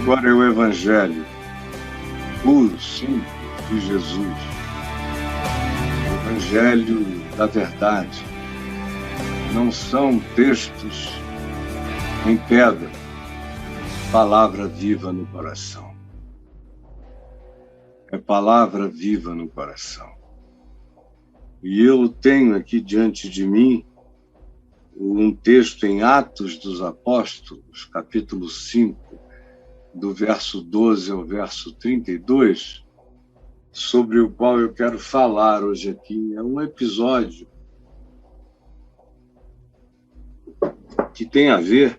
Agora é o Evangelho puro, simples, de Jesus. O Evangelho da verdade. Não são textos em pedra, palavra viva no coração. É palavra viva no coração. E eu tenho aqui diante de mim um texto em Atos dos Apóstolos, capítulo 5, do verso 12 ao verso 32, sobre o qual eu quero falar hoje aqui. É um episódio que tem a ver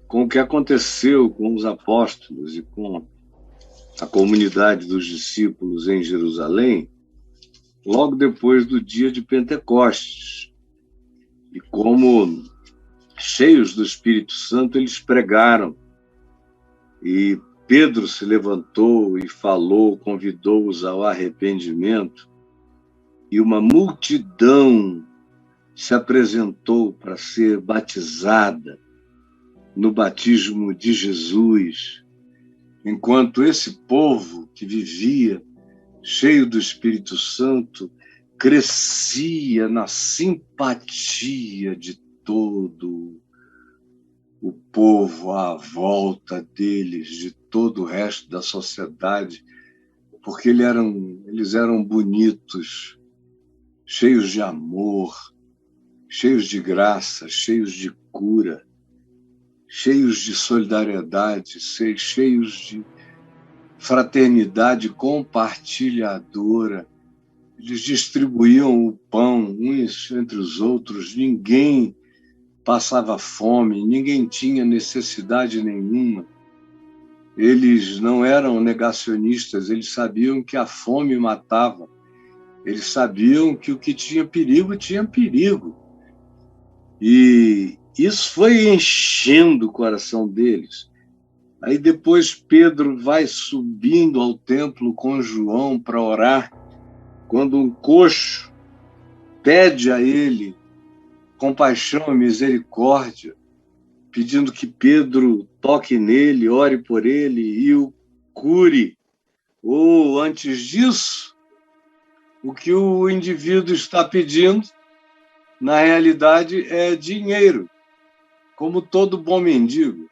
com o que aconteceu com os apóstolos e com a comunidade dos discípulos em Jerusalém, logo depois do dia de Pentecostes. E como, cheios do Espírito Santo, eles pregaram. E Pedro se levantou e falou, convidou-os ao arrependimento. E uma multidão se apresentou para ser batizada no batismo de Jesus, enquanto esse povo que vivia cheio do Espírito Santo crescia na simpatia de todo o povo à volta deles, de todo o resto da sociedade, porque eles eram bonitos, cheios de amor, cheios de graça, cheios de cura, cheios de solidariedade, cheios de fraternidade compartilhadora. Eles distribuíam o pão uns entre os outros, ninguém passava fome, ninguém tinha necessidade nenhuma. Eles não eram negacionistas, eles sabiam que a fome matava, eles sabiam que o que tinha perigo. E isso foi enchendo o coração deles. Aí depois Pedro vai subindo ao templo com João para orar, quando um coxo pede a ele compaixão e misericórdia, pedindo que Pedro toque nele, ore por ele e o cure. Ou, antes disso, o que o indivíduo está pedindo, na realidade, é dinheiro, como todo bom mendigo.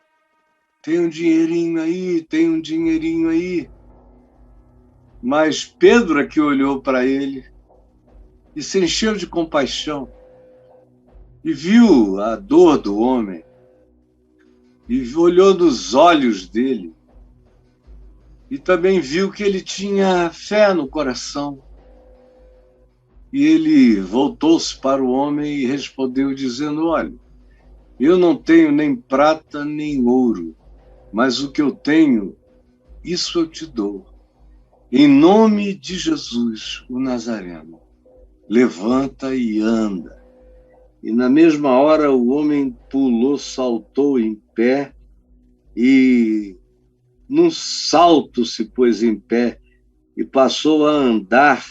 Tem um dinheirinho aí. Mas Pedro é que olhou para ele e se encheu de compaixão e viu a dor do homem e olhou nos olhos dele e também viu que ele tinha fé no coração. E ele voltou-se para o homem e respondeu dizendo: olha, eu não tenho nem prata nem ouro, mas o que eu tenho, isso eu te dou. Em nome de Jesus, o Nazareno, levanta e anda. E na mesma hora o homem pulou, saltou em pé e num salto se pôs em pé e passou a andar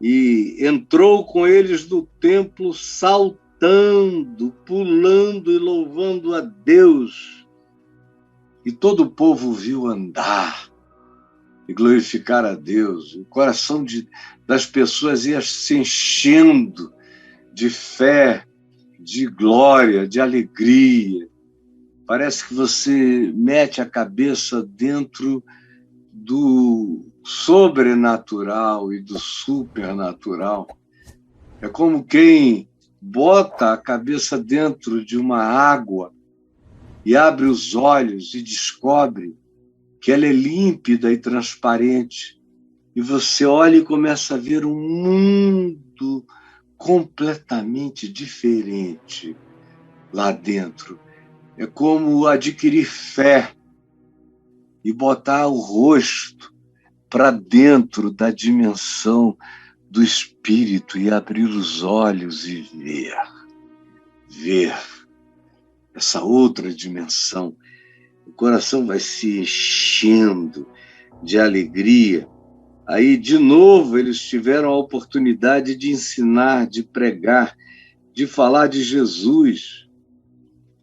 e entrou com eles no templo saltando, pulando e louvando a Deus. E todo o povo viu andar e glorificar a Deus. O coração das pessoas ia se enchendo de fé, de glória, de alegria. Parece que você mete a cabeça dentro do sobrenatural e do supernatural. É como quem bota a cabeça dentro de uma água e abre os olhos e descobre que ela é límpida e transparente. E você olha e começa a ver um mundo completamente diferente lá dentro. É como adquirir fé e botar o rosto para dentro da dimensão do espírito e abrir os olhos e ver essa outra dimensão. O coração vai se enchendo de alegria. Aí, de novo, eles tiveram a oportunidade de ensinar, de pregar, de falar de Jesus.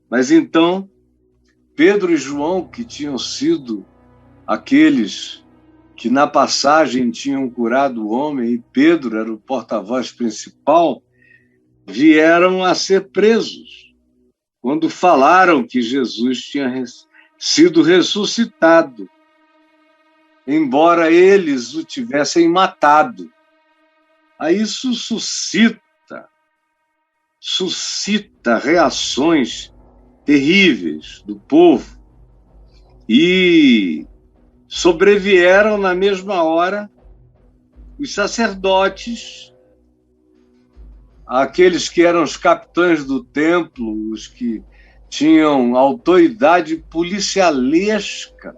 Mas então, Pedro e João, que tinham sido aqueles que na passagem tinham curado o homem, e Pedro era o porta-voz principal, vieram a ser presos quando falaram que Jesus tinha sido ressuscitado, embora eles o tivessem matado. Aí isso suscita reações terríveis do povo, e sobrevieram na mesma hora os sacerdotes, aqueles que eram os capitães do templo, os que tinham autoridade policialesca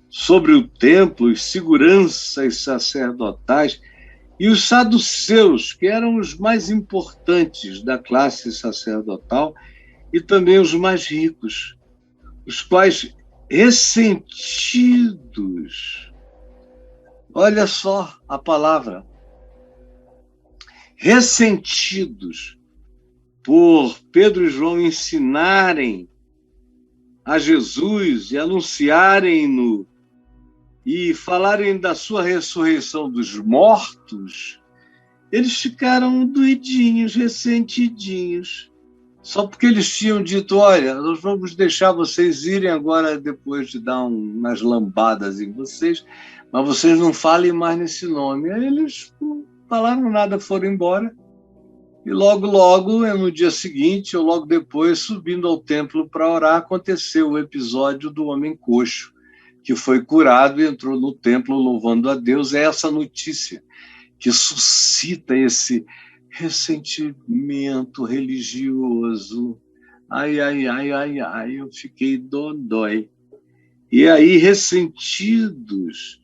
sobre o templo, os seguranças sacerdotais, e os saduceus, que eram os mais importantes da classe sacerdotal e também os mais ricos, os quais, ressentidos, olha só a palavra, ressentidos por Pedro e João ensinarem a Jesus e anunciarem-no e falarem da sua ressurreição dos mortos, eles ficaram doidinhos, ressentidinhos, só porque eles tinham dito: olha, nós vamos deixar vocês irem agora depois de dar umas lambadas em vocês, mas vocês não falem mais nesse nome. Aí eles não falaram nada, foram embora. E logo, no dia seguinte, ou logo depois, subindo ao templo para orar, aconteceu o episódio do homem coxo, que foi curado e entrou no templo louvando a Deus. É essa notícia que suscita esse ressentimento religioso. Ai, eu fiquei dodói. E aí, ressentidos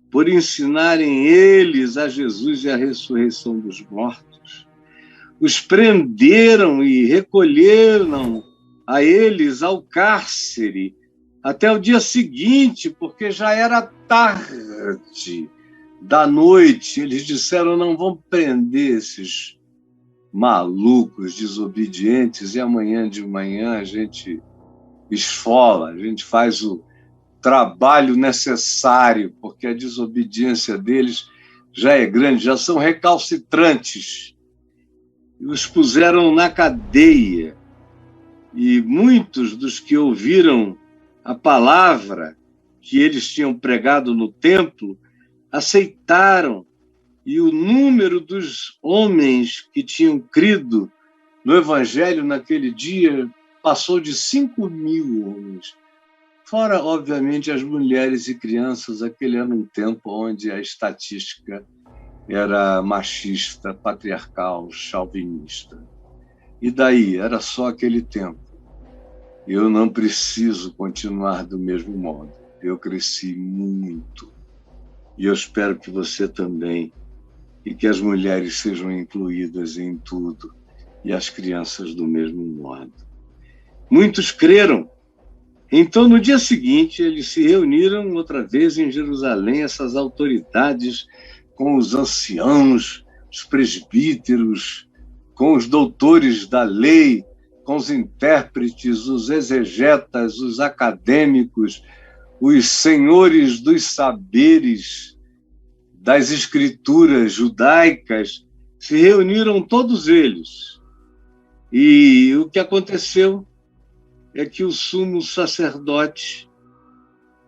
por ensinarem eles a Jesus e a ressurreição dos mortos, os prenderam e recolheram a eles ao cárcere até o dia seguinte, porque já era tarde da noite. Eles disseram: não, vamos prender esses malucos, desobedientes, e amanhã de manhã a gente esfola, a gente faz o trabalho necessário, porque a desobediência deles já é grande, já são recalcitrantes. E os puseram na cadeia. E muitos dos que ouviram a palavra que eles tinham pregado no templo aceitaram, e o número dos homens que tinham crido no Evangelho naquele dia passou de 5.000 homens. Fora, obviamente, as mulheres e crianças. Aquele era um tempo onde a estatística era machista, patriarcal, chauvinista. E daí? Era só aquele tempo. Eu não preciso continuar do mesmo modo. Eu cresci muito. E eu espero que você também. E que as mulheres sejam incluídas em tudo. E as crianças do mesmo modo. Muitos creram. Então, no dia seguinte, eles se reuniram outra vez em Jerusalém, essas autoridades, com os anciãos, os presbíteros, com os doutores da lei, com os intérpretes, os exegetas, os acadêmicos, os senhores dos saberes das escrituras judaicas. Se reuniram todos eles. E o que aconteceu é que o sumo sacerdote,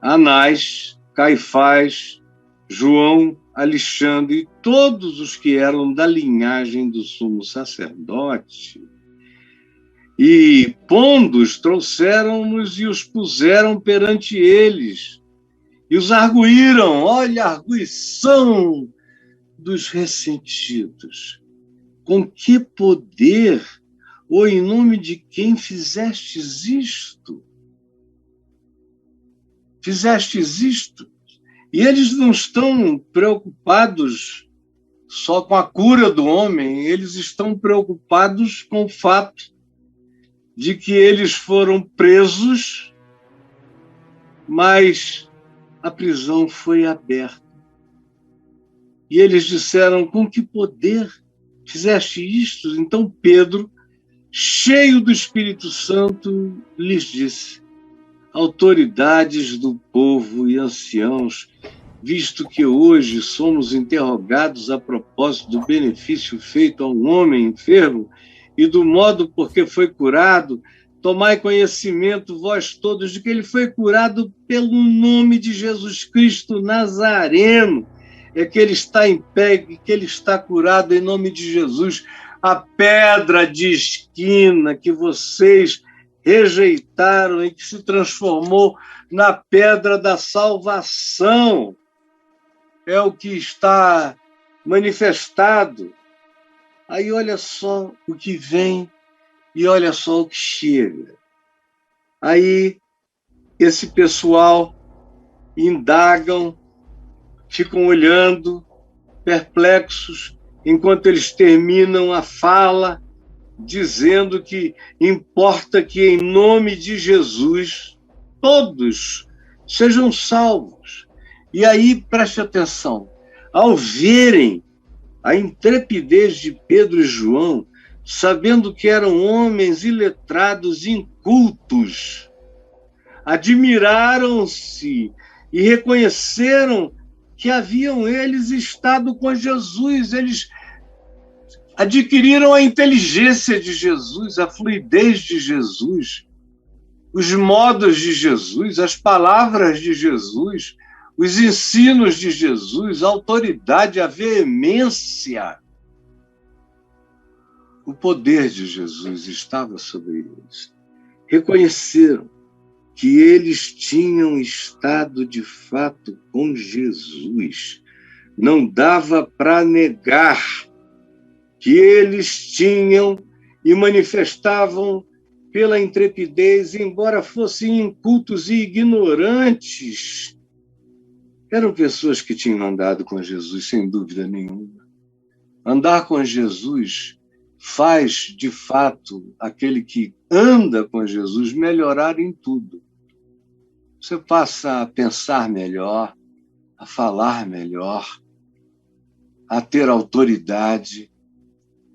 Anás, Caifás, João, Alexandre e todos os que eram da linhagem do sumo sacerdote, e pondo-os, trouxeram-nos e os puseram perante eles, e os arguíram. Olha a arguição dos ressentidos. Com que poder, ou em nome de quem fizestes isto? Fizestes isto? E eles não estão preocupados só com a cura do homem, eles estão preocupados com o fato de que eles foram presos, mas a prisão foi aberta. E eles disseram: com que poder fizeste isto? Então Pedro, cheio do Espírito Santo, lhes disse: autoridades do povo e anciãos, visto que hoje somos interrogados a propósito do benefício feito a um homem enfermo e do modo por que foi curado, tomai conhecimento, vós todos, de que ele foi curado pelo nome de Jesus Cristo Nazareno. É que ele está em pé, que ele está curado em nome de Jesus. A pedra de esquina que vocês rejeitaram e que se transformou na pedra da salvação é o que está manifestado. Aí olha só o que vem e olha só o que chega. Aí esse pessoal indagam, ficam olhando, perplexos, enquanto eles terminam a fala, dizendo que importa que, em nome de Jesus, todos sejam salvos. E aí, preste atenção, ao verem a intrepidez de Pedro e João, sabendo que eram homens iletrados, incultos, admiraram-se e reconheceram que haviam eles estado com Jesus, eles adquiriram a inteligência de Jesus, a fluidez de Jesus, os modos de Jesus, as palavras de Jesus, os ensinos de Jesus, a autoridade, a veemência. O poder de Jesus estava sobre eles. Reconheceram que eles tinham estado de fato com Jesus. Não dava para negar que eles tinham e manifestavam pela intrepidez, embora fossem incultos e ignorantes. Eram pessoas que tinham andado com Jesus, sem dúvida nenhuma. Andar com Jesus faz, de fato, aquele que anda com Jesus melhorar em tudo. Você passa a pensar melhor, a falar melhor, a ter autoridade,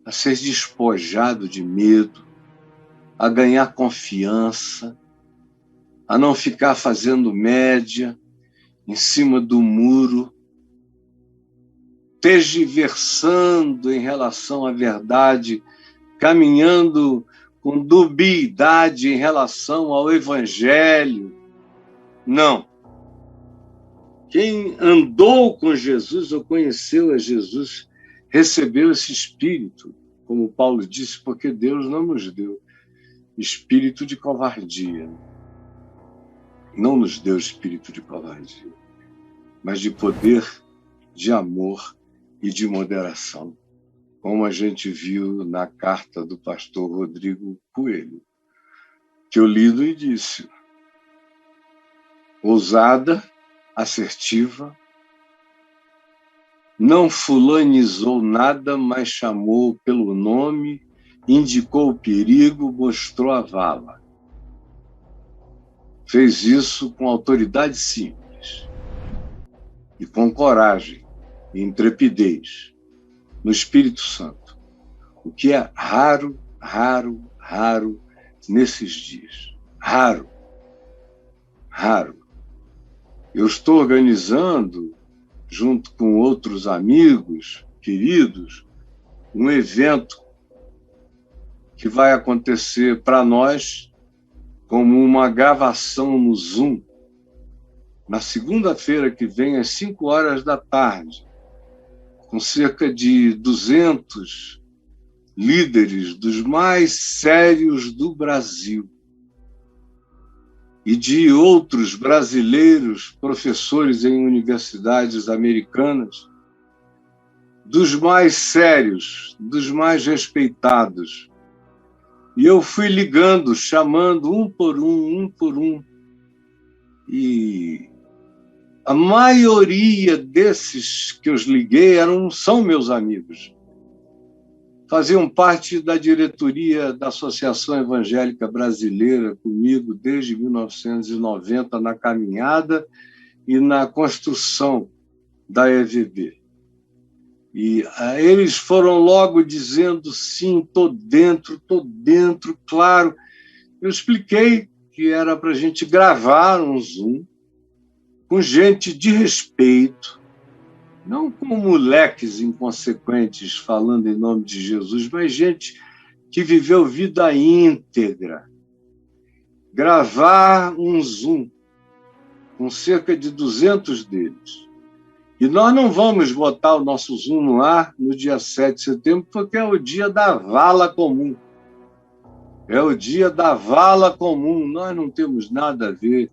a ser despojado de medo, a ganhar confiança, a não ficar fazendo média em cima do muro, tergiversando em relação à verdade, caminhando com dubiedade em relação ao Evangelho. Não. Quem andou com Jesus ou conheceu a Jesus recebeu esse espírito, como Paulo disse, porque Deus não nos deu espírito de covardia. Não nos deu espírito de covardia, mas de poder, de amor e de moderação, como a gente viu na carta do pastor Rodrigo Coelho, que eu li no início. Ousada, assertiva, não fulanizou nada, mas chamou pelo nome, indicou o perigo, mostrou a vala. Fez isso com autoridade simples e com coragem e intrepidez no Espírito Santo, o que é raro, raro, raro nesses dias. Raro, raro. Eu estou organizando, junto com outros amigos queridos, um evento que vai acontecer para nós como uma gravação no Zoom, na segunda-feira que vem, às 5 horas da tarde, com cerca de 200 líderes dos mais sérios do Brasil e de outros brasileiros, professores em universidades americanas, dos mais sérios, dos mais respeitados. E eu fui ligando, chamando um por um, e a maioria desses que eu liguei são meus amigos. Faziam parte da diretoria da Associação Evangélica Brasileira comigo desde 1990, na caminhada e na construção da EVB. E eles foram logo dizendo, sim, estou dentro, claro. Eu expliquei que era para a gente gravar um Zoom com gente de respeito, não com moleques inconsequentes falando em nome de Jesus, mas gente que viveu vida íntegra. Gravar um Zoom com cerca de 200 deles. E nós não vamos botar o nosso Zoom no ar no dia 7 de setembro, porque é o dia da vala comum. É o dia da vala comum. Nós não temos nada a ver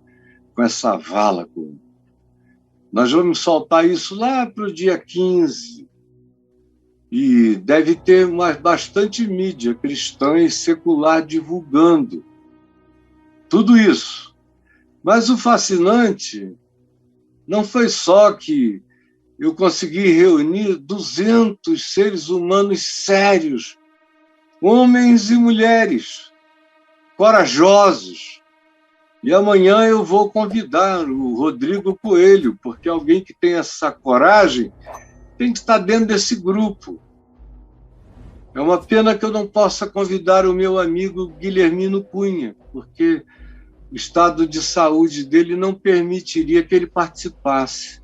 com essa vala comum. Nós vamos soltar isso lá para o dia 15. E deve ter bastante mídia cristã e secular divulgando tudo isso. Mas o fascinante não foi só que eu consegui reunir 200 seres humanos sérios, homens e mulheres, corajosos. E amanhã eu vou convidar o Rodrigo Coelho, porque alguém que tem essa coragem tem que estar dentro desse grupo. É uma pena que eu não possa convidar o meu amigo Guilhermino Cunha, porque o estado de saúde dele não permitiria que ele participasse.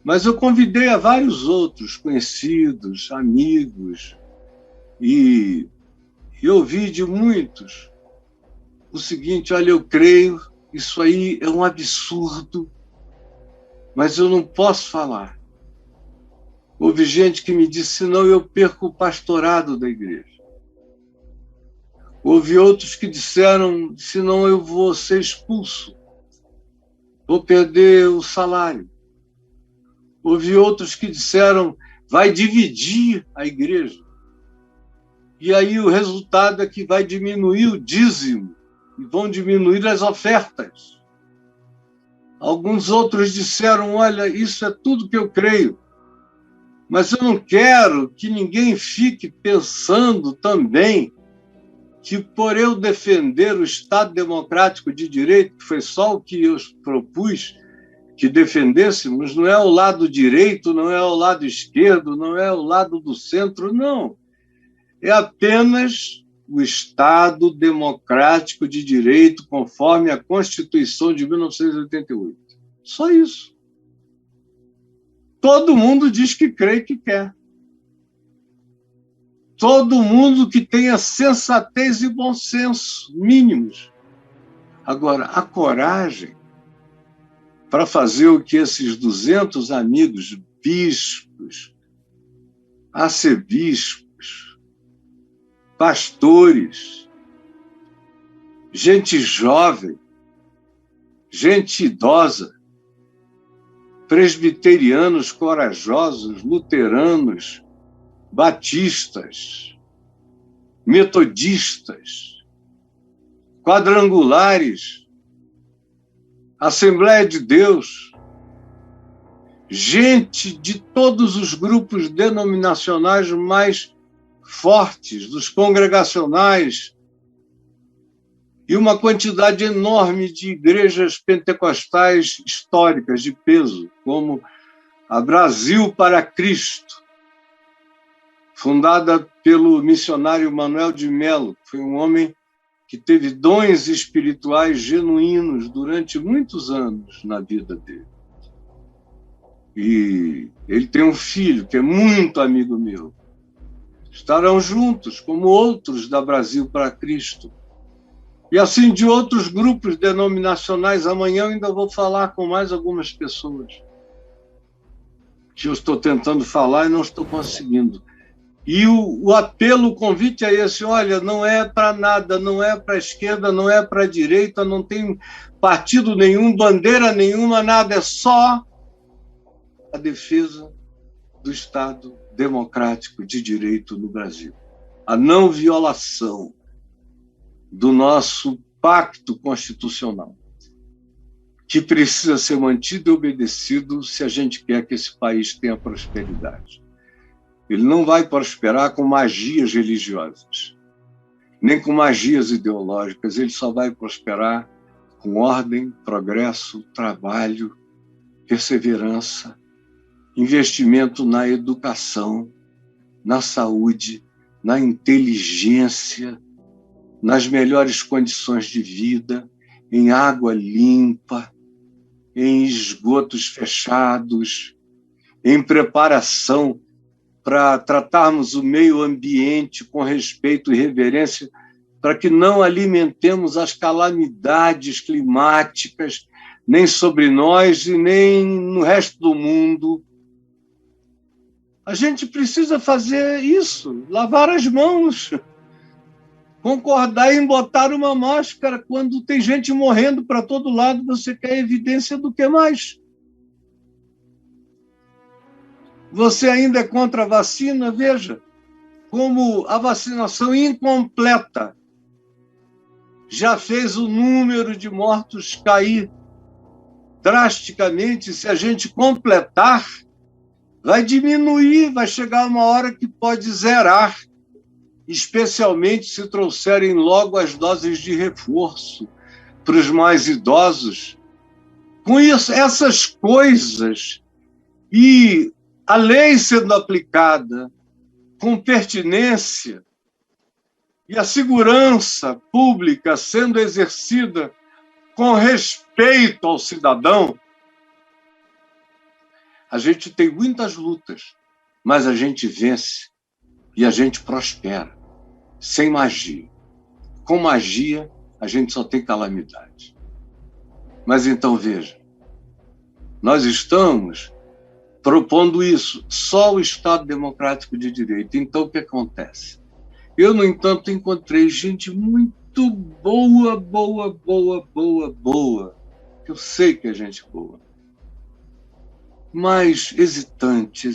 Mas eu convidei a vários outros conhecidos, amigos, e ouvi de muitos o seguinte: olha, eu creio, isso aí é um absurdo, mas eu não posso falar. Houve gente que me disse: senão eu perco o pastorado da igreja. Houve outros que disseram: senão eu vou ser expulso, vou perder o salário. Houve outros que disseram: vai dividir a igreja. E aí o resultado é que vai diminuir o dízimo e vão diminuir as ofertas. Alguns outros disseram: olha, isso é tudo que eu creio, mas eu não quero que ninguém fique pensando também que por eu defender o Estado democrático de direito, que foi só o que eu propus que defendêssemos, não é o lado direito, não é o lado esquerdo, não é o lado do centro, não. É apenas o Estado democrático de direito conforme a Constituição de 1988. Só isso. Todo mundo diz que crê que quer. Todo mundo que tenha sensatez e bom senso mínimos. Agora, a coragem para fazer o que esses 200 amigos, bispos, arcebispos, pastores, gente jovem, gente idosa, presbiterianos corajosos, luteranos, batistas, metodistas, quadrangulares, Assembleia de Deus, gente de todos os grupos denominacionais mais fortes, dos congregacionais, e uma quantidade enorme de igrejas pentecostais históricas de peso, como a Brasil para Cristo, fundada pelo missionário Manuel de Melo, que foi um homem que teve dons espirituais genuínos durante muitos anos na vida dele. E ele tem um filho que é muito amigo meu. Estarão juntos, como outros da Brasil para Cristo. E assim de outros grupos denominacionais. Amanhã eu ainda vou falar com mais algumas pessoas que eu estou tentando falar e não estou conseguindo. E o apelo, o convite é esse: olha, não é para nada, não é para a esquerda, não é para a direita, não tem partido nenhum, bandeira nenhuma, nada, é só a defesa do Estado democrático de direito no Brasil. A não violação do nosso pacto constitucional, que precisa ser mantido e obedecido se a gente quer que esse país tenha prosperidade. Ele não vai prosperar com magias religiosas, nem com magias ideológicas. Ele só vai prosperar com ordem, progresso, trabalho, perseverança, investimento na educação, na saúde, na inteligência, nas melhores condições de vida, em água limpa, em esgotos fechados, em preparação para tratarmos o meio ambiente com respeito e reverência, para que não alimentemos as calamidades climáticas, nem sobre nós e nem no resto do mundo. A gente precisa fazer isso, lavar as mãos, concordar em botar uma máscara. Quando tem gente morrendo para todo lado, você quer evidência do que mais? Você ainda é contra a vacina? Veja como a vacinação incompleta já fez o número de mortos cair drasticamente. Se a gente completar, vai diminuir, vai chegar uma hora que pode zerar, especialmente se trouxerem logo as doses de reforço para os mais idosos. Com isso, essas coisas e a lei sendo aplicada com pertinência e a segurança pública sendo exercida com respeito ao cidadão, a gente tem muitas lutas, mas a gente vence e a gente prospera, sem magia. Com magia, a gente só tem calamidade. Mas então, veja, nós estamos propondo isso, só o Estado Democrático de Direito. Então, o que acontece? Eu, no entanto, encontrei gente muito boa, eu sei que é gente boa, mas hesitante.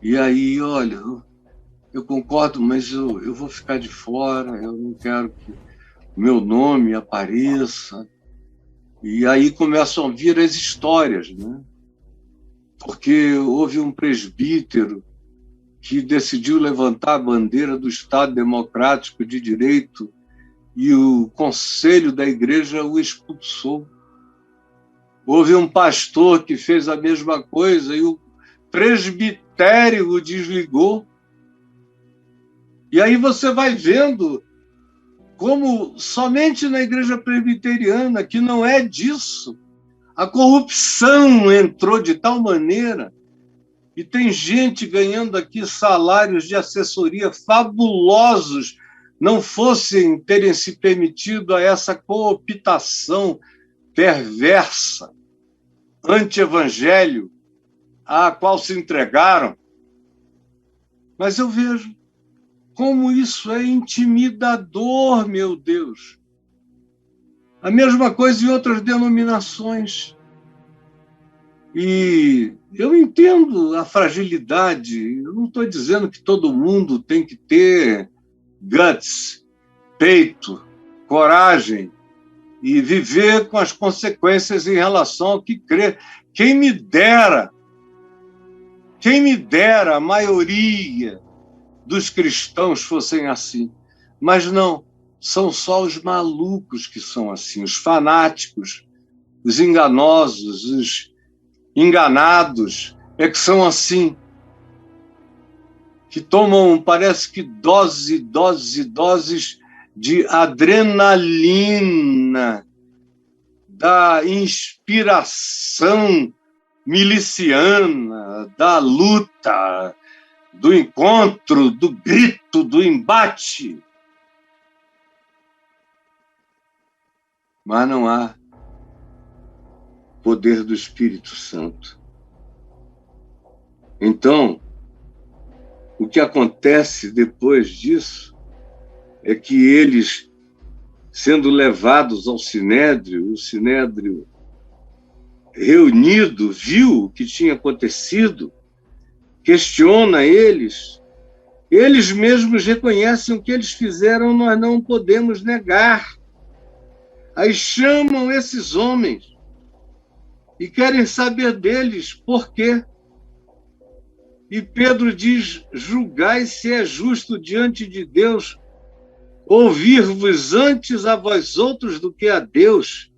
E aí, olha, eu concordo, mas eu vou ficar de fora, eu não quero que o meu nome apareça. E aí começam a vir as histórias, né? Porque houve um presbítero que decidiu levantar a bandeira do Estado Democrático de Direito e o conselho da igreja o expulsou. Houve um pastor que fez a mesma coisa e o presbitério o desligou. E aí você vai vendo como somente na igreja presbiteriana, que não é disso, a corrupção entrou de tal maneira, e tem gente ganhando aqui salários de assessoria fabulosos, não fossem terem se permitido a essa cooptação perversa, anti-evangelho, à qual se entregaram. Mas eu vejo como isso é intimidador, meu Deus. A mesma coisa em outras denominações. E eu entendo a fragilidade. Eu não estou dizendo que todo mundo tem que ter guts, peito, coragem e viver com as consequências em relação ao que crê. Quem me dera a maioria dos cristãos fossem assim. Mas não, são só os malucos que são assim, os fanáticos, os enganosos, os enganados, é que são assim, que tomam, parece que doses de adrenalina, da inspiração miliciana, da luta, do encontro, do grito, do embate. Mas não há poder do Espírito Santo. Então, o que acontece depois disso é que eles, sendo levados ao Sinédrio, o Sinédrio reunido, viu o que tinha acontecido, questiona eles mesmos reconhecem o que eles fizeram, nós não podemos negar. Aí chamam esses homens e querem saber deles por quê. E Pedro diz: julgai se é justo diante de Deus ouvir-vos antes a vós outros do que a Deus,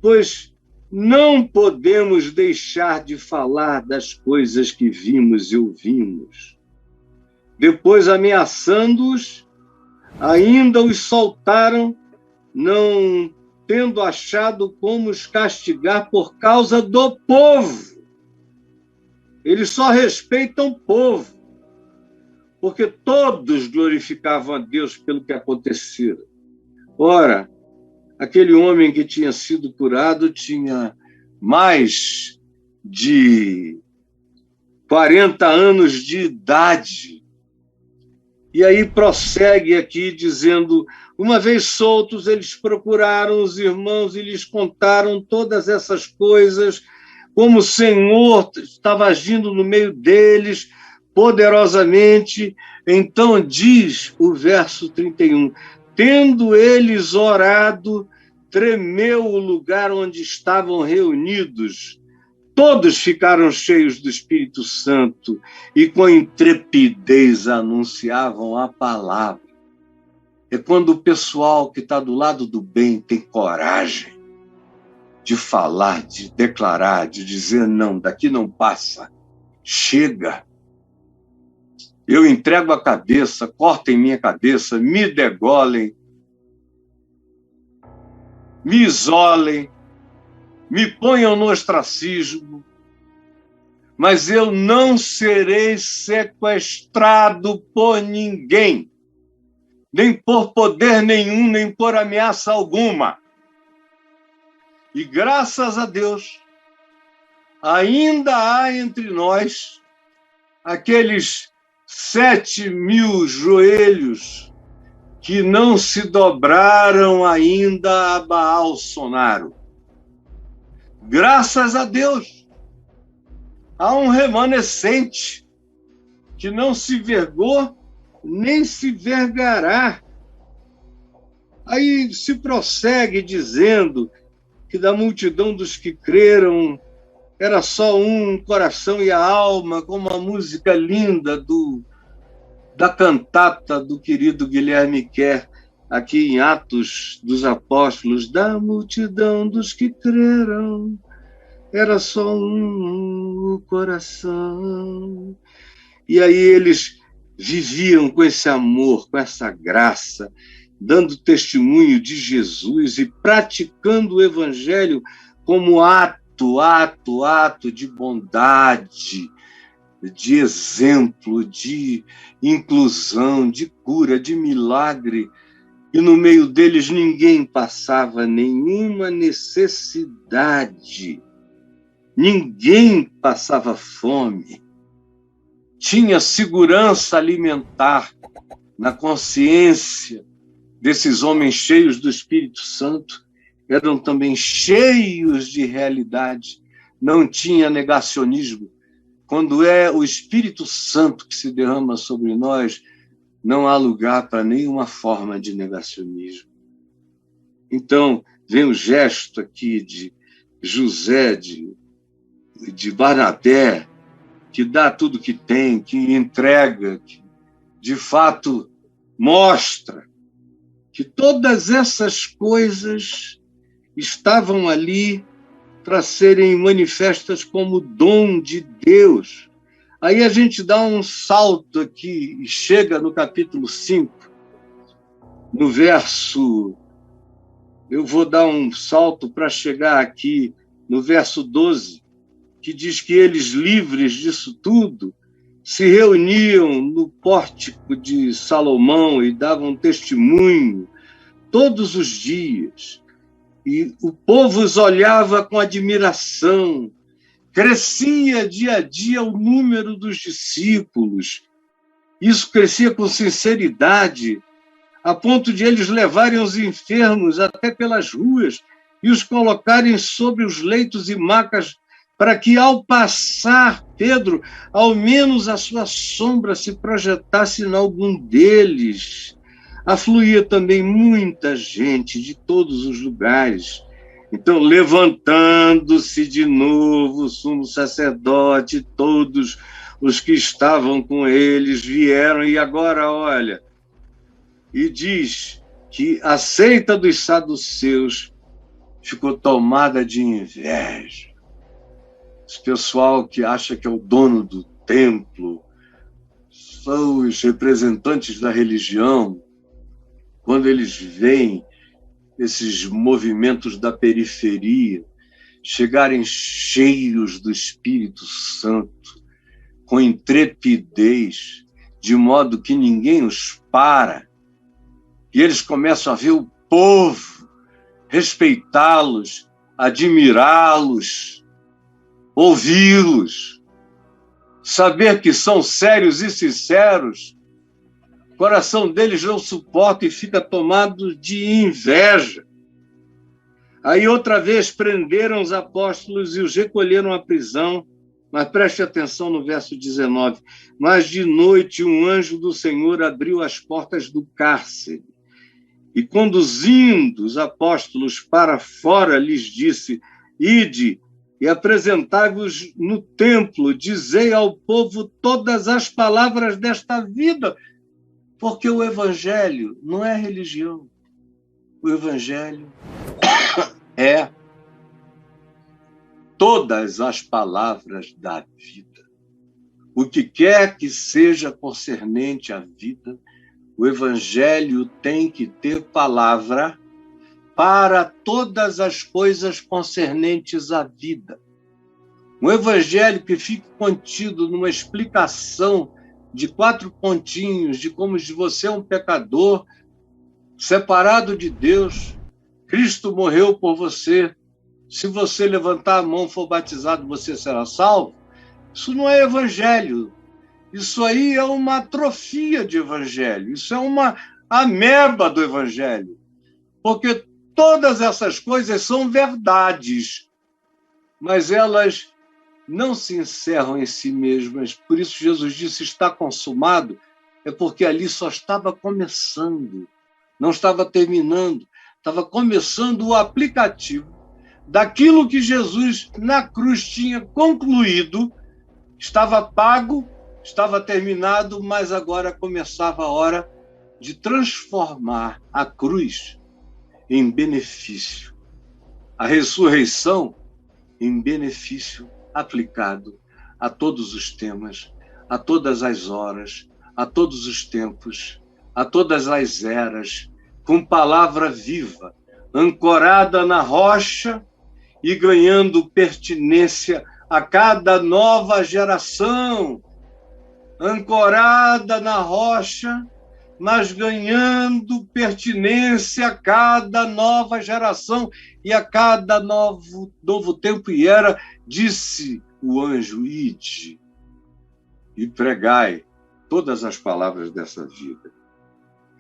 pois não podemos deixar de falar das coisas que vimos e ouvimos. Depois, ameaçando-os, ainda os soltaram, não tendo achado como os castigar por causa do povo. Eles só respeitam o povo, porque todos glorificavam a Deus pelo que acontecera. Ora, aquele homem que tinha sido curado tinha mais de 40 anos de idade. E aí prossegue aqui dizendo: uma vez soltos, eles procuraram os irmãos e lhes contaram todas essas coisas, como o Senhor estava agindo no meio deles poderosamente. Então diz o verso 31, tendo eles orado, tremeu o lugar onde estavam reunidos. Todos ficaram cheios do Espírito Santo e com intrepidez anunciavam a palavra. É quando o pessoal que está do lado do bem tem coragem de falar, de declarar, de dizer não, daqui não passa, chega. Eu entrego a cabeça, cortem minha cabeça, me degolem, me isolem, me ponham no ostracismo, mas eu não serei sequestrado por ninguém, nem por poder nenhum, nem por ameaça alguma. E graças a Deus, ainda há entre nós aqueles 7.000 joelhos que não se dobraram ainda a Bolsonaro. Graças a Deus, há um remanescente que não se vergou nem se vergará. Aí se prossegue dizendo que da multidão dos que creram era só um coração e a alma, como a música linda da cantata do querido Guilherme Kerr, aqui em Atos dos Apóstolos, da multidão dos que creram, era só um coração. E aí eles viviam com esse amor, com essa graça, dando testemunho de Jesus e praticando o Evangelho como ato de bondade, de exemplo, de inclusão, de cura, de milagre. E no meio deles ninguém passava nenhuma necessidade, ninguém passava fome. Tinha segurança alimentar na consciência desses homens cheios do Espírito Santo, eram também cheios de realidade, não tinha negacionismo. Quando é o Espírito Santo que se derrama sobre nós, não há lugar para nenhuma forma de negacionismo. Então, vem o gesto aqui de José, de Barnabé, que dá tudo que tem, que entrega, que de fato mostra que todas essas coisas estavam ali para serem manifestas como dom de Deus. Aí a gente dá um salto aqui e chega no capítulo 5, no verso... Eu vou dar um salto para chegar aqui no verso 12, que diz que eles, livres disso tudo, se reuniam no pórtico de Salomão e davam testemunho todos os dias. E o povo os olhava com admiração. Crescia dia a dia o número dos discípulos. Isso crescia com sinceridade, a ponto de eles levarem os enfermos até pelas ruas e os colocarem sobre os leitos e macas, para que, ao passar Pedro, ao menos a sua sombra se projetasse em algum deles. Afluía também muita gente de todos os lugares. Então, levantando-se de novo o sumo sacerdote, todos os que estavam com eles vieram, e agora, olha, e diz que a seita dos saduceus ficou tomada de inveja. Esse pessoal que acha que é o dono do templo, são os representantes da religião, quando eles veem esses movimentos da periferia chegarem cheios do Espírito Santo, com intrepidez, de modo que ninguém os para, e eles começam a ver o povo, respeitá-los, admirá-los, ouvi-los, saber que são sérios e sinceros, o coração deles não suporta e fica tomado de inveja. Aí outra vez prenderam os apóstolos e os recolheram à prisão, mas preste atenção no verso 19. Mas de noite um anjo do Senhor abriu as portas do cárcere e, conduzindo os apóstolos para fora, lhes disse: Ide e apresentai-vos no templo, dizei ao povo todas as palavras desta vida, porque o evangelho não é religião. O evangelho é todas as palavras da vida. O que quer que seja concernente à vida, o evangelho tem que ter palavra para todas as coisas concernentes à vida. Um evangelho que fique contido numa explicação de 4 pontinhos de como você é um pecador, separado de Deus, Cristo morreu por você, se você levantar a mão e for batizado, você será salvo. Isso não é evangelho. Isso aí é uma atrofia de evangelho. Isso é uma ameba do evangelho. Porque todas essas coisas são verdades, mas elas não se encerram em si mesmas. Por isso Jesus disse: está consumado, é porque ali só estava começando, não estava terminando, estava começando o aplicativo daquilo que Jesus na cruz tinha concluído, estava pago, estava terminado, mas agora começava a hora de transformar a cruz em benefício, a ressurreição em benefício aplicado a todos os temas, a todas as horas, a todos os tempos, a todas as eras, com palavra viva, ancorada na rocha e ganhando pertinência a cada nova geração, ancorada na rocha, mas ganhando pertinência a cada nova geração e a cada novo tempo e era, disse o anjo: ide e pregai todas as palavras dessa vida.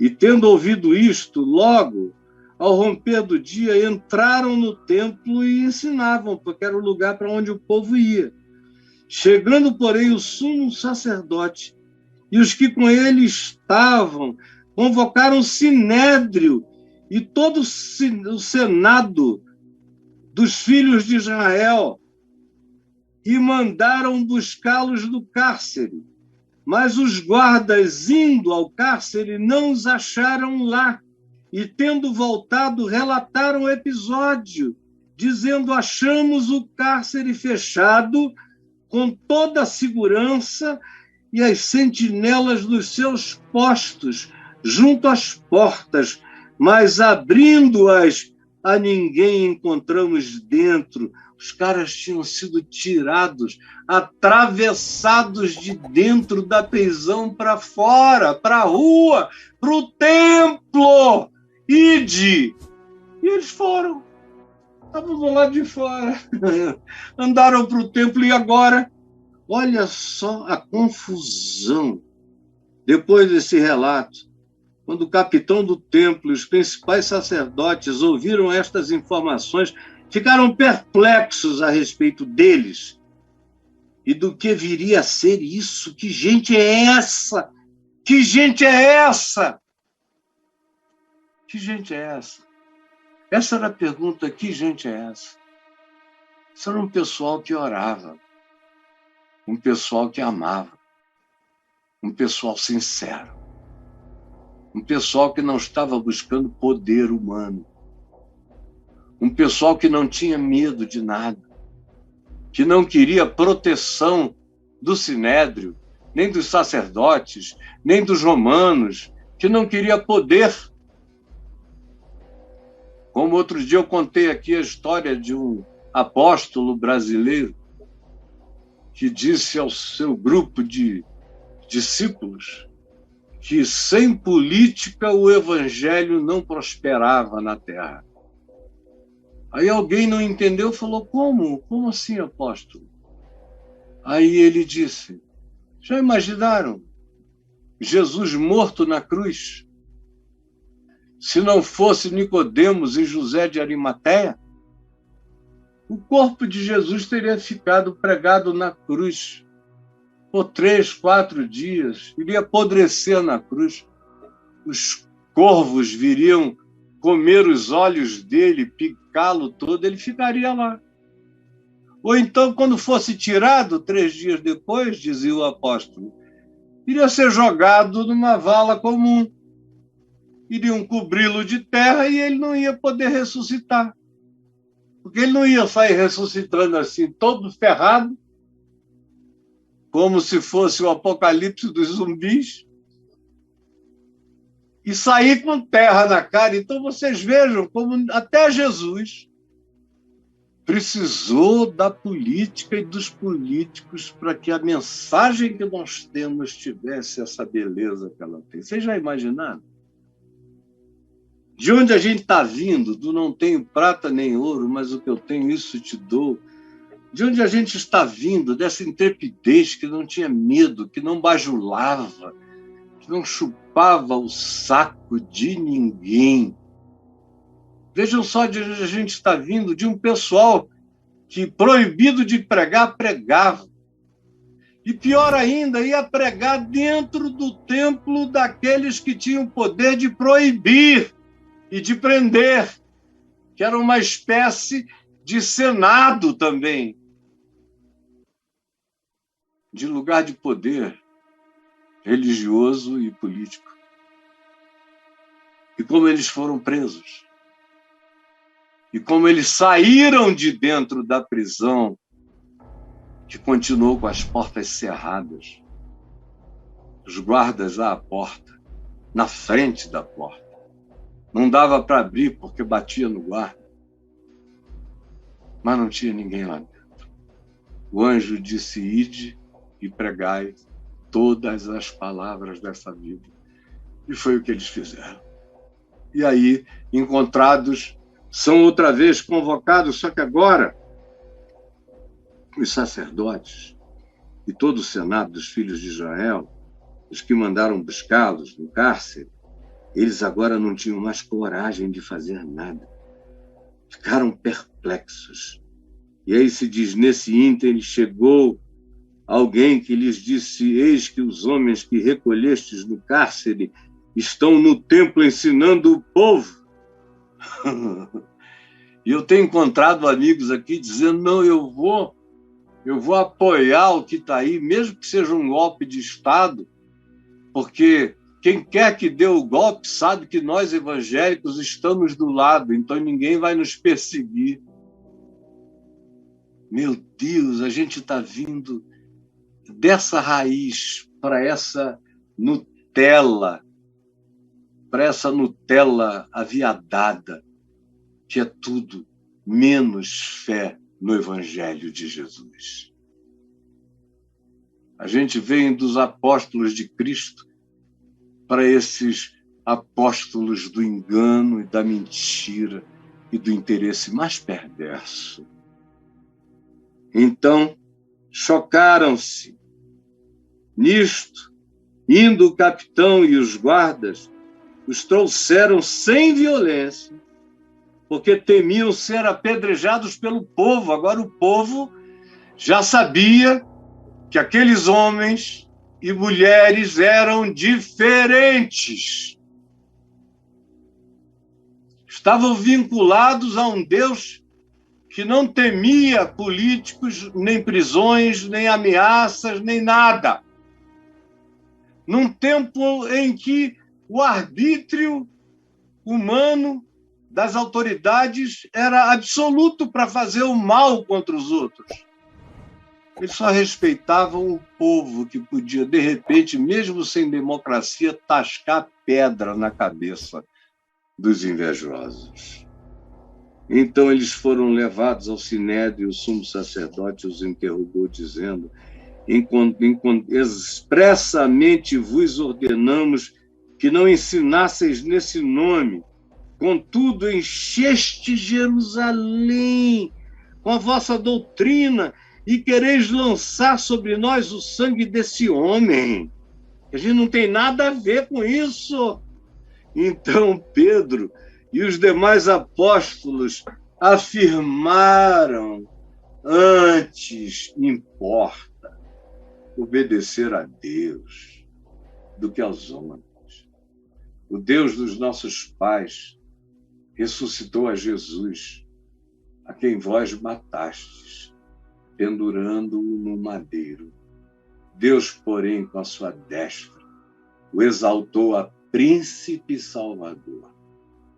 E tendo ouvido isto, logo, ao romper do dia, entraram no templo e ensinavam, porque era o lugar para onde o povo ia. Chegando, porém, o sumo sacerdote e os que com ele estavam, convocaram o sinédrio e todo o senado dos filhos de Israel e mandaram buscá-los do cárcere. Mas os guardas, indo ao cárcere, não os acharam lá. E, tendo voltado, relataram o episódio, dizendo: achamos o cárcere fechado, com toda a segurança, e as sentinelas dos seus postos, junto às portas, mas abrindo-as, a ninguém encontramos dentro. Os caras tinham sido tirados, atravessados de dentro da prisão para fora, para a rua, para o templo. Ide! E eles foram. Estavam do lado de fora. Andaram para o templo e agora, olha só a confusão. Depois desse relato, quando o capitão do templo e os principais sacerdotes ouviram estas informações, ficaram perplexos a respeito deles e do que viria a ser isso. Que gente é essa? Que gente é essa? Que gente é essa? Essa era a pergunta: que gente é essa? Isso era um pessoal que orava, um pessoal que amava, um pessoal sincero, um pessoal que não estava buscando poder humano, um pessoal que não tinha medo de nada, que não queria proteção do sinédrio, nem dos sacerdotes, nem dos romanos, que não queria poder. Como outro dia eu contei aqui a história de um apóstolo brasileiro que disse ao seu grupo de discípulos que sem política o evangelho não prosperava na terra. Aí alguém não entendeu e falou, como? Como assim, apóstolo? Aí ele disse, já imaginaram Jesus morto na cruz? Se não fosse Nicodemos e José de Arimateia, o corpo de Jesus teria ficado pregado na cruz por 3, 4 dias, iria apodrecer na cruz. Os corvos viriam comer os olhos dele, picá-lo todo, ele ficaria lá. Ou então, quando fosse tirado, 3 dias depois, dizia o apóstolo, iria ser jogado numa vala comum. Iriam cobri-lo de terra e ele não ia poder ressuscitar. Porque ele não ia sair ressuscitando assim, todo ferrado, como se fosse o apocalipse dos zumbis, e sair com terra na cara. Então, vocês vejam como até Jesus precisou da política e dos políticos para que a mensagem que nós temos tivesse essa beleza que ela tem. Vocês já imaginaram? De onde a gente está vindo, do não tenho prata nem ouro, mas o que eu tenho, isso te dou. De onde a gente está vindo, dessa intrepidez que não tinha medo, que não bajulava, que não chupava o saco de ninguém. Vejam só de onde a gente está vindo, de um pessoal que, proibido de pregar, pregava. E pior ainda, ia pregar dentro do templo daqueles que tinham poder de proibir e de prender, que era uma espécie de senado também, de lugar de poder religioso e político. E como eles foram presos, e como eles saíram de dentro da prisão, que continuou com as portas cerradas, os guardas à porta, na frente da porta. Não dava para abrir porque batia no guarda. Mas não tinha ninguém lá dentro. O anjo disse, ide e pregai todas as palavras dessa vida. E foi o que eles fizeram. E aí, encontrados, são outra vez convocados, só que agora os sacerdotes e todo o senado dos filhos de Israel, os que mandaram buscá-los no cárcere, eles agora não tinham mais coragem de fazer nada. Ficaram perplexos. E aí se diz, nesse ínterim chegou alguém que lhes disse, eis que os homens que recolhestes no cárcere estão no templo ensinando o povo. E eu tenho encontrado amigos aqui dizendo, não, eu vou apoiar o que está aí, mesmo que seja um golpe de Estado, porque quem quer que dê o golpe sabe que nós evangélicos estamos do lado, então ninguém vai nos perseguir. Meu Deus, a gente está vindo dessa raiz para essa Nutella aviadada, que é tudo menos fé no Evangelho de Jesus. A gente vem dos apóstolos de Cristo para esses apóstolos do engano e da mentira e do interesse mais perverso. Então, chocaram-se nisto, indo o capitão e os guardas, os trouxeram sem violência, porque temiam ser apedrejados pelo povo. Agora o povo já sabia que aqueles homens e mulheres eram diferentes. Estavam vinculados a um Deus que não temia políticos, nem prisões, nem ameaças, nem nada. Num tempo em que o arbítrio humano das autoridades era absoluto para fazer o mal contra os outros. Eles só respeitavam o povo que podia, de repente, mesmo sem democracia, tascar pedra na cabeça dos invejosos. Então eles foram levados ao sinédrio e o sumo sacerdote os interrogou, dizendo: expressamente vos ordenamos que não ensinasseis nesse nome. Contudo, encheste Jerusalém com a vossa doutrina e quereis lançar sobre nós o sangue desse homem. A gente não tem nada a ver com isso. Então Pedro e os demais apóstolos afirmaram: antes importa obedecer a Deus do que aos homens. O Deus dos nossos pais ressuscitou a Jesus, a quem vós matastes, pendurando-o no madeiro. Deus, porém, com a sua destra, o exaltou a príncipe salvador,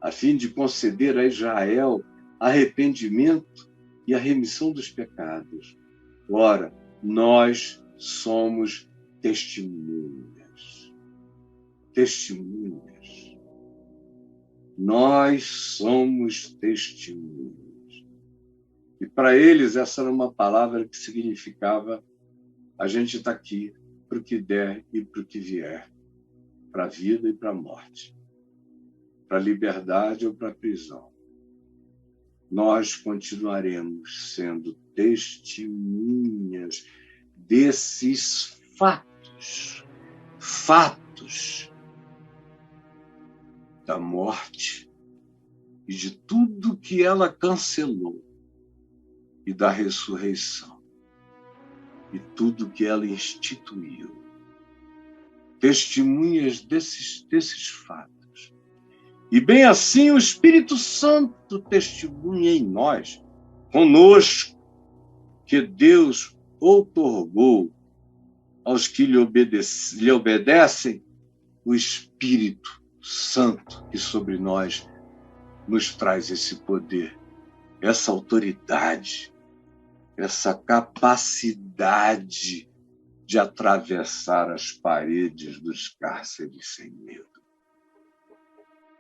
a fim de conceder a Israel arrependimento e a remissão dos pecados. Ora, nós somos testemunhas. Testemunhas. Nós somos testemunhas. E para eles essa era uma palavra que significava: a gente está aqui para o que der e para o que vier, para a vida e para a morte, para a liberdade ou para a prisão. Nós continuaremos sendo testemunhas desses fatos da morte e de tudo que ela cancelou, e da ressurreição e tudo que ela instituiu. Testemunhas desses fatos. E bem assim o Espírito Santo testemunha em nós, conosco, que Deus outorgou aos que lhe obedecem o Espírito Santo que sobre nós nos traz esse poder, essa autoridade, essa capacidade de atravessar as paredes dos cárceres sem medo.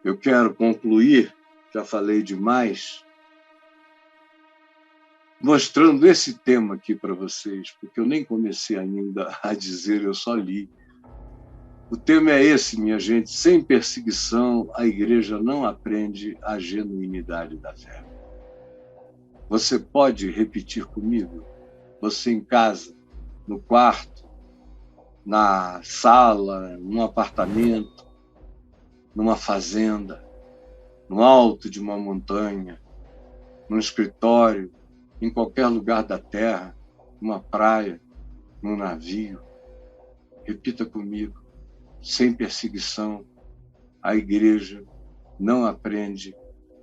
Eu quero concluir, já falei demais, mostrando esse tema aqui para vocês, porque eu nem comecei ainda a dizer, eu só li. O tema é esse, minha gente: sem perseguição, a igreja não aprende a genuinidade da fé. Você pode repetir comigo? Você em casa, no quarto, na sala, num apartamento, numa fazenda, no alto de uma montanha, num escritório, em qualquer lugar da terra, numa praia, num navio. Repita comigo: sem perseguição, a igreja não aprende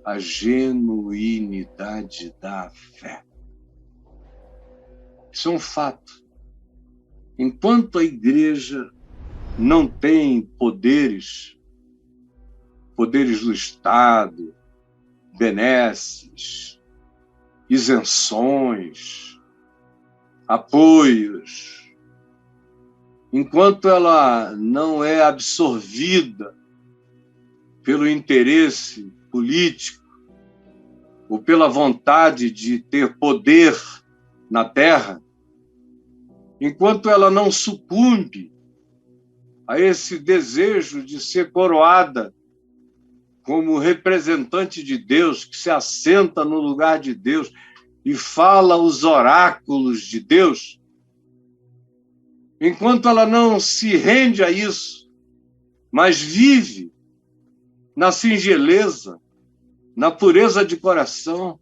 a genuinidade da fé. Isso é um fato. Enquanto a igreja não tem poderes do Estado, benesses, isenções, apoios, enquanto ela não é absorvida pelo interesse político ou pela vontade de ter poder na terra, enquanto ela não sucumbe a esse desejo de ser coroada como representante de Deus, que se assenta no lugar de Deus e fala os oráculos de Deus, enquanto ela não se rende a isso, mas vive na singeleza, na pureza de coração,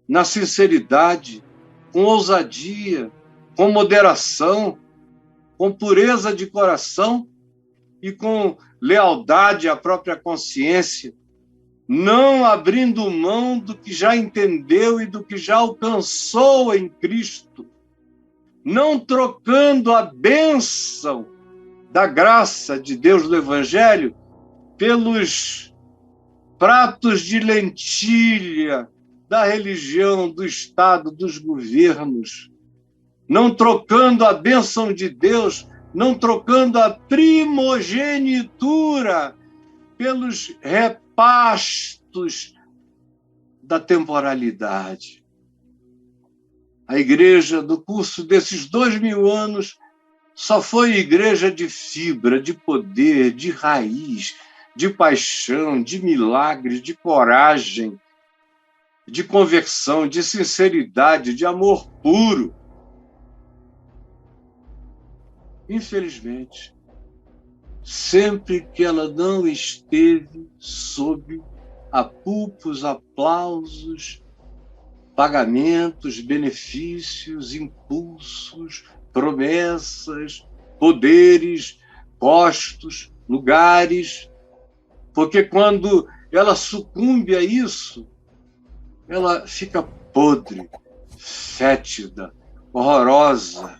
na sinceridade, com ousadia, com moderação, com pureza de coração e com lealdade à própria consciência, não abrindo mão do que já entendeu e do que já alcançou em Cristo, não trocando a bênção da graça de Deus do Evangelho pelos pratos de lentilha da religião, do Estado, dos governos, não trocando a bênção de Deus, não trocando a primogenitura pelos repastos da temporalidade. A igreja do curso desses 2000 anos só foi igreja de fibra, de poder, de raiz, de paixão, de milagres, de coragem, de conversão, de sinceridade, de amor puro. Infelizmente, sempre que ela não esteve sob apupos, aplausos, pagamentos, benefícios, impulsos, promessas, poderes, postos, lugares, porque quando ela sucumbe a isso, ela fica podre, fétida, horrorosa.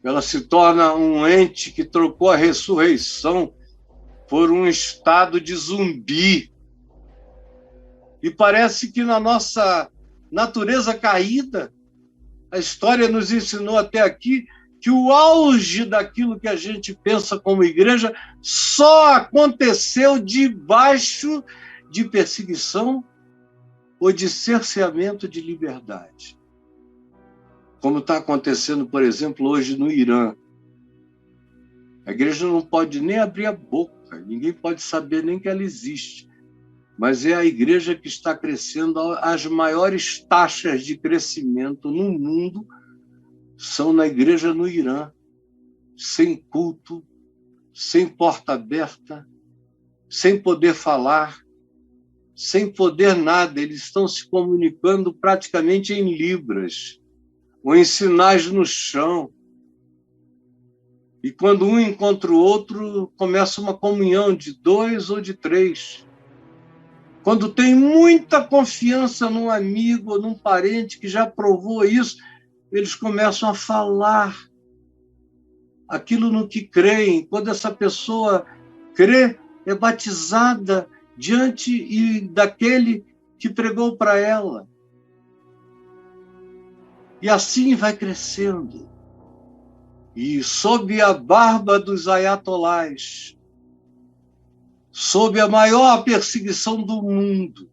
Ela se torna um ente que trocou a ressurreição por um estado de zumbi. E parece que na nossa natureza caída, a história nos ensinou até aqui que o auge daquilo que a gente pensa como igreja só aconteceu debaixo de perseguição ou de cerceamento de liberdade. Como está acontecendo, por exemplo, hoje no Irã. A igreja não pode nem abrir a boca, ninguém pode saber nem que ela existe. Mas é a igreja que está crescendo, as maiores taxas de crescimento no mundo são na igreja no Irã, sem culto, sem porta aberta, sem poder falar, sem poder nada. Eles estão se comunicando praticamente em libras, ou em sinais no chão. E quando um encontra o outro, começa uma comunhão de 2 ou de 3. Quando tem muita confiança num amigo ou num parente que já provou isso, eles começam a falar aquilo no que creem. Quando essa pessoa crê, é batizada diante daquele que pregou para ela. E assim vai crescendo. E sob a barba dos ayatolás, sob a maior perseguição do mundo,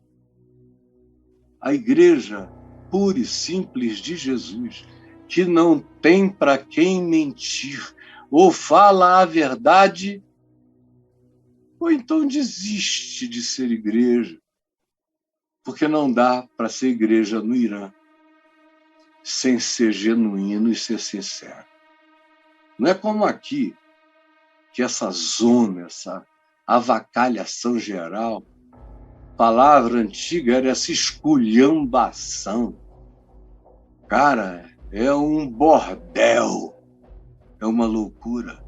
a igreja pura e simples de Jesus, que não tem para quem mentir, ou fala a verdade, ou então desiste de ser igreja, porque não dá para ser igreja no Irã sem ser genuíno e ser sincero. Não é como aqui, que essa zona, essa avacalhação geral, palavra antiga era essa esculhambação. Cara, é um bordel, é uma loucura.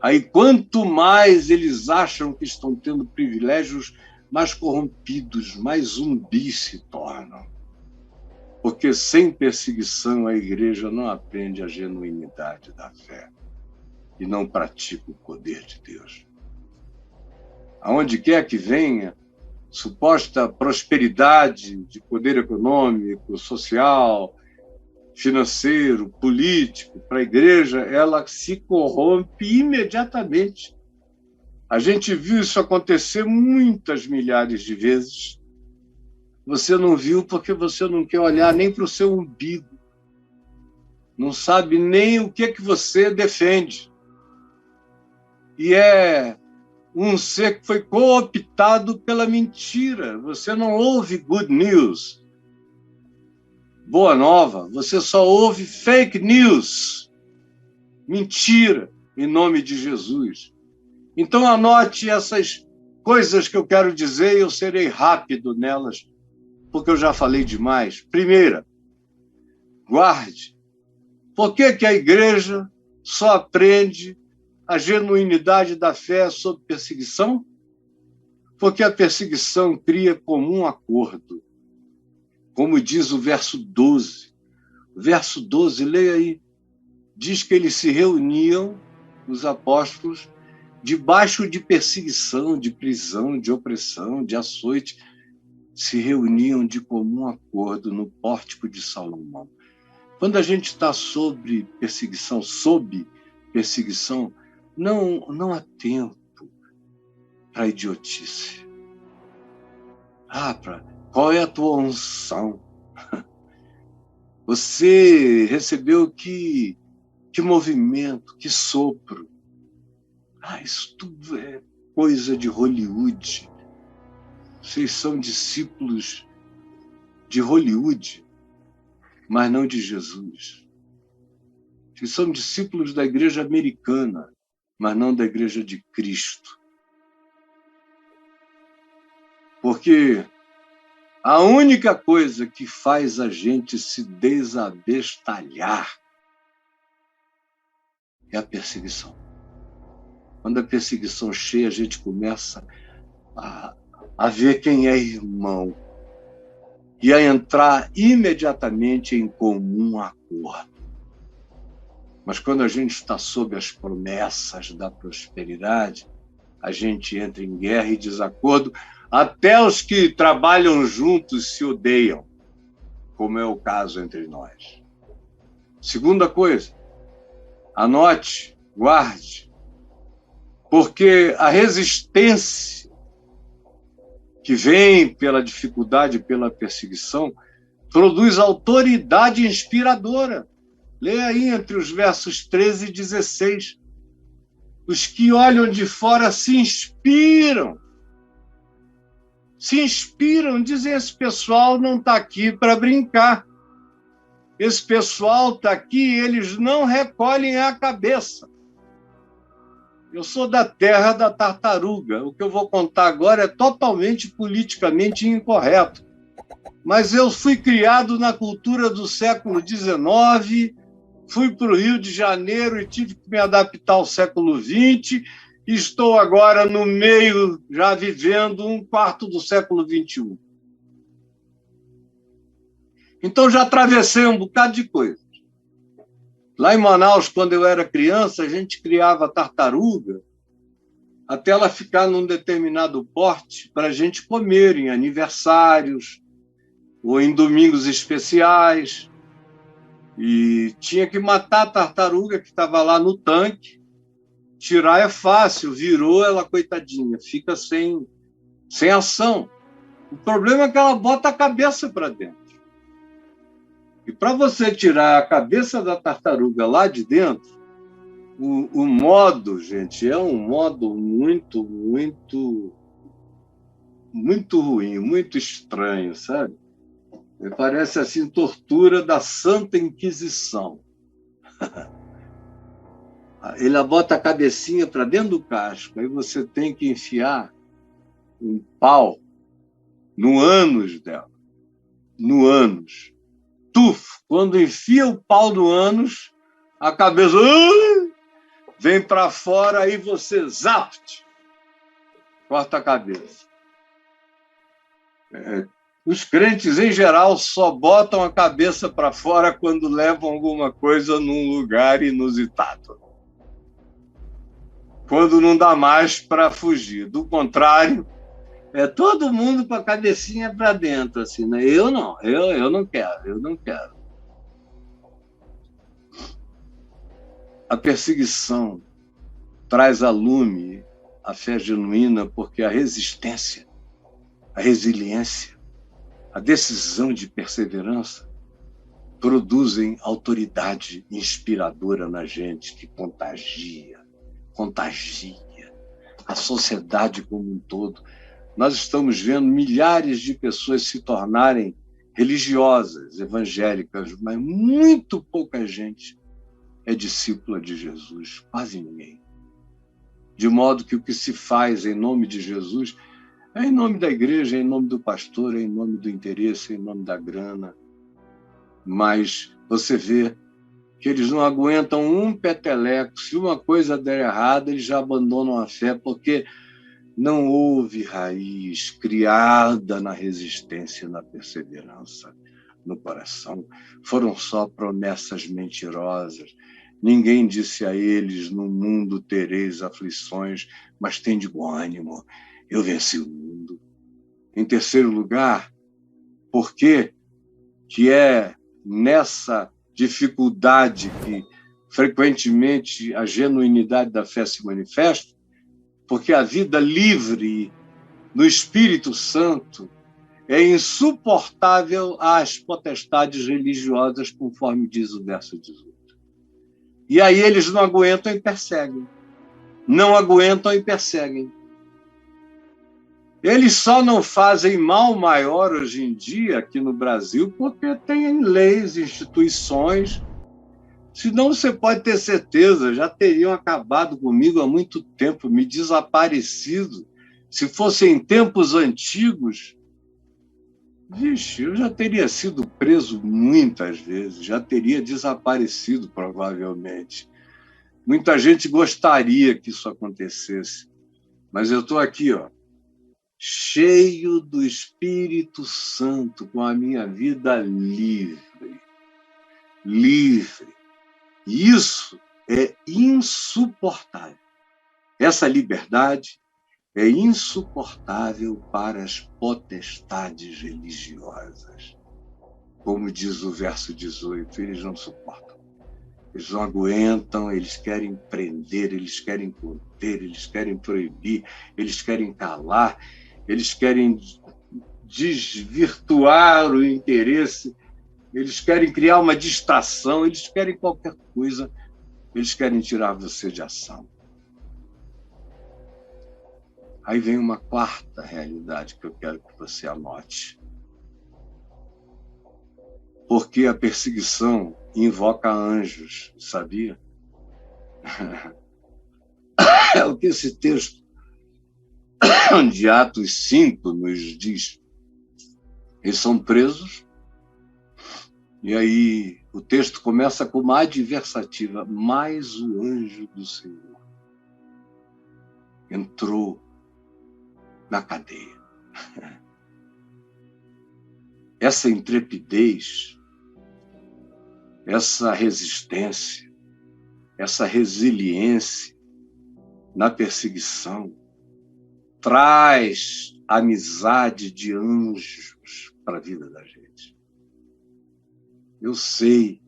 Aí quanto mais eles acham que estão tendo privilégios, mais corrompidos, mais zumbis se tornam. Porque sem perseguição a igreja não aprende a genuinidade da fé e não pratica o poder de Deus. Aonde quer que venha, suposta prosperidade de poder econômico, social, financeiro, político, para a igreja, ela se corrompe imediatamente. A gente viu isso acontecer muitas milhares de vezes. Você não viu porque você não quer olhar nem para o seu umbigo. Não sabe nem o que você defende. E é um ser que foi cooptado pela mentira. Você não ouve good news, boa nova. Você só ouve fake news, mentira, em nome de Jesus. Então anote essas coisas que eu quero dizer e eu serei rápido nelas, porque eu já falei demais. Primeira, guarde. Por que a igreja só aprende a genuinidade da fé sob perseguição? Porque a perseguição cria comum acordo. Como diz o verso 12. O verso 12, leia aí. Diz que eles se reuniam, os apóstolos, debaixo de perseguição, de prisão, de opressão, de açoite, se reuniam de comum acordo no pórtico de Salomão. Quando a gente está sob perseguição, não há tempo para idiotice. Qual é a tua unção? Você recebeu que movimento, que sopro. Isso tudo é coisa de Hollywood. Vocês são discípulos de Hollywood, mas não de Jesus. Vocês são discípulos da igreja americana, mas não da igreja de Cristo. Porque a única coisa que faz a gente se desabestalhar é a perseguição. Quando a perseguição chega, a gente começa a ver quem é irmão e a entrar imediatamente em comum acordo. Mas quando a gente está sob as promessas da prosperidade, a gente entra em guerra e desacordo. Até os que trabalham juntos se odeiam, como é o caso entre nós. Segunda coisa, anote, guarde, porque a resistência que vem pela dificuldade, pela perseguição, produz autoridade inspiradora. Leia aí entre os versos 13 e 16. Os que olham de fora se inspiram, dizem: esse pessoal não está aqui para brincar. Esse pessoal está aqui, eles não recolhem a cabeça. Eu sou da terra da tartaruga. O que eu vou contar agora é totalmente politicamente incorreto. Mas eu fui criado na cultura do século XIX, fui para o Rio de Janeiro e tive que me adaptar ao século XX. Estou agora no meio, já vivendo um quarto do século XXI. Então já atravessei um bocado de coisa. Lá em Manaus, quando eu era criança, a gente criava tartaruga até ela ficar num determinado porte para a gente comer em aniversários ou em domingos especiais. E tinha que matar a tartaruga que estava lá no tanque. Tirar é fácil, virou, ela, coitadinha, fica sem ação. O problema é que ela bota a cabeça para dentro. E para você tirar a cabeça da tartaruga lá de dentro, o modo, gente, é um modo muito, muito, muito ruim, muito estranho, sabe? Parece assim, tortura da Santa Inquisição. Ele bota a cabecinha para dentro do casco, aí você tem que enfiar um pau no ânus dela. No ânus. Quando enfia o pau no ânus, a cabeça vem para fora, aí você zapt, corta a cabeça. Os crentes, em geral, só botam a cabeça para fora quando levam alguma coisa num lugar inusitado. Quando não dá mais para fugir. Do contrário, é todo mundo com a cabecinha para dentro, assim, né? Eu não quero. A perseguição traz a lume a fé genuína, porque a resistência, a resiliência, a decisão de perseverança produzem autoridade inspiradora na gente, que contagia a sociedade como um todo. Nós estamos vendo milhares de pessoas se tornarem religiosas, evangélicas, mas muito pouca gente é discípula de Jesus, quase ninguém. De modo que o que se faz em nome de Jesus é em nome da igreja, é em nome do pastor, é em nome do interesse, é em nome da grana. Mas você vê que eles não aguentam um peteleco. Se uma coisa der errado, eles já abandonam a fé, porque não houve raiz criada na resistência, na perseverança, no coração. Foram só promessas mentirosas. Ninguém disse a eles: no mundo tereis aflições, mas tende bom ânimo, eu venci o mundo. Em terceiro lugar, porque que é nessa dificuldade que frequentemente a genuinidade da fé se manifesta, porque a vida livre no Espírito Santo é insuportável às potestades religiosas, conforme diz o verso 18. E aí eles não aguentam e perseguem. Não aguentam e perseguem. Eles só não fazem mal maior hoje em dia aqui no Brasil porque tem leis, instituições. Senão você pode ter certeza, já teriam acabado comigo há muito tempo, me desaparecido. Se fossem tempos antigos, vixe, eu já teria sido preso muitas vezes, já teria desaparecido provavelmente. Muita gente gostaria que isso acontecesse, mas eu estou aqui, cheio do Espírito Santo, com a minha vida livre. Livre. E isso é insuportável. Essa liberdade é insuportável para as potestades religiosas. Como diz o verso 18, eles não suportam. Eles não aguentam, eles querem prender, eles querem conter, eles querem proibir, eles querem calar, eles querem desvirtuar o interesse, eles querem criar uma distração, eles querem qualquer coisa, eles querem tirar você de ação. Aí vem uma quarta realidade que eu quero que você anote. Porque a perseguição invoca anjos, sabia? É o que esse texto de Atos 5 nos diz. Eles são presos, e aí o texto começa com uma adversativa, mas o anjo do Senhor entrou na cadeia. Essa intrepidez, essa resistência, essa resiliência na perseguição traz amizade de anjos para a vida da gente. Eu sei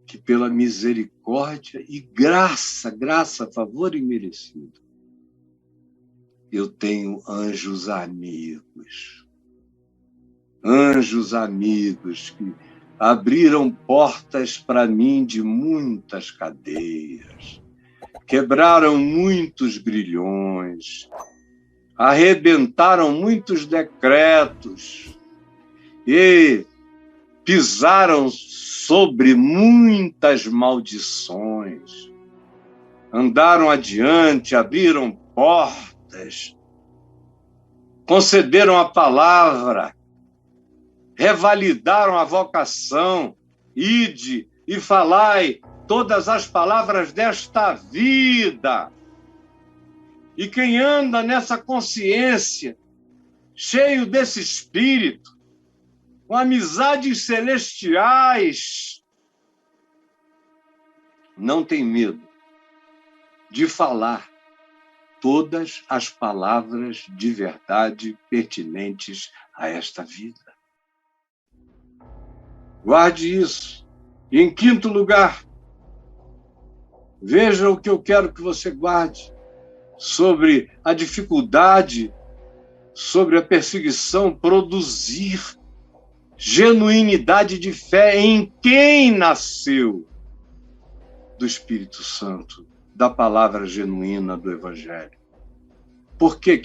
que pela misericórdia e graça, favor imerecido, eu tenho anjos amigos que abriram portas para mim de muitas cadeias, quebraram muitos grilhões, arrebentaram muitos decretos e pisaram sobre muitas maldições, andaram adiante, abriram portas, concederam a palavra, revalidaram a vocação, ide e falai todas as palavras desta vida. E quem anda nessa consciência, cheio desse espírito, com amizades celestiais, não tem medo de falar todas as palavras de verdade pertinentes a esta vida. Guarde isso. E em quinto lugar, veja o que eu quero que você guarde sobre a dificuldade, sobre a perseguição, produzir genuinidade de fé em quem nasceu do Espírito Santo, da palavra genuína do Evangelho. Por que